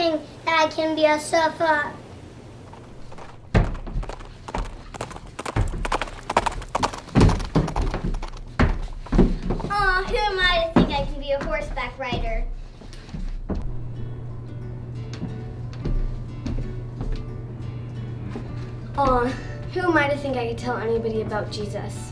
think that I can be a surfer. Aw, who am I to think I can be a horseback rider? Aw, who am I to think I could tell anybody about Jesus?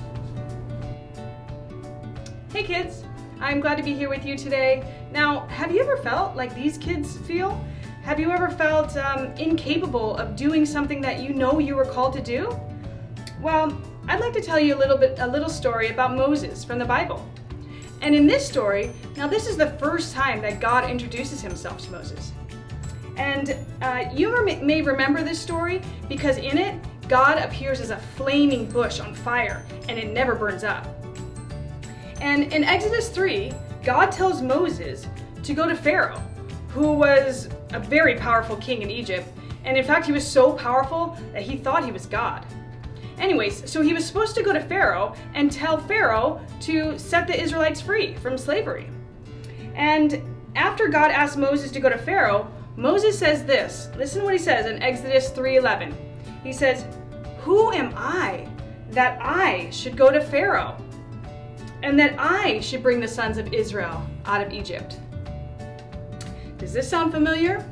Hey kids, I'm glad to be here with you today. Now, have you ever felt like these kids feel? Have you ever felt incapable of doing something that you know you were called to do? Well, I'd like to tell you a little story about Moses from the Bible. And in this story, now this is the first time that God introduces himself to Moses. And you may remember this story because in it, God appears as a flaming bush on fire and it never burns up. And in Exodus 3, God tells Moses to go to Pharaoh, who was a very powerful king in Egypt. And in fact, he was so powerful that he thought he was God. Anyways, so he was supposed to go to Pharaoh and tell Pharaoh to set the Israelites free from slavery. And after God asked Moses to go to Pharaoh, Moses says this. Listen to what he says in Exodus 3:11. He says, "Who am I that I should go to Pharaoh and that I should bring the sons of Israel out of Egypt?" Does this sound familiar?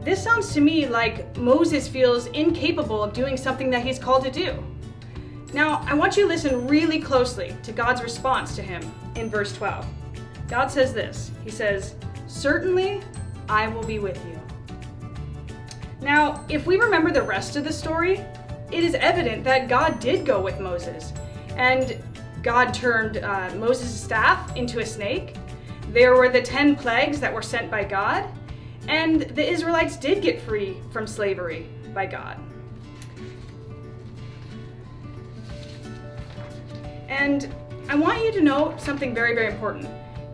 This sounds to me like Moses feels incapable of doing something that he's called to do. Now, I want you to listen really closely to God's response to him in verse 12. God says this. He says, "Certainly I will be with you." Now, if we remember the rest of the story, it is evident that God did go with Moses. And God turned Moses' staff into a snake. There were the 10 plagues that were sent by God. And the Israelites did get free from slavery by God. And I want you to know something very, very important.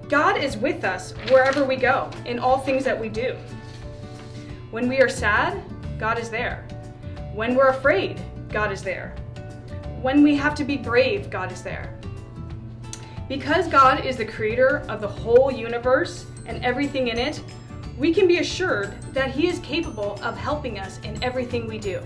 God is with us wherever we go, in all things that we do. When we are sad, God is there. When we're afraid, God is there. When we have to be brave, God is there. Because God is the creator of the whole universe and everything in it, we can be assured that He is capable of helping us in everything we do.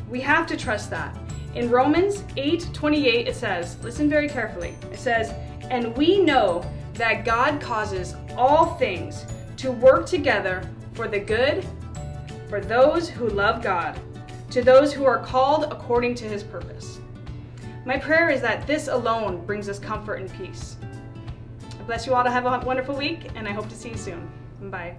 We have to trust that. In Romans 8:28 it says, listen very carefully, it says, "And we know that God causes all things to work together for the good, for those who love God, to those who are called according to His purpose." My prayer is that this alone brings us comfort and peace. I bless you all to have a wonderful week, and I hope to see you soon. Bye.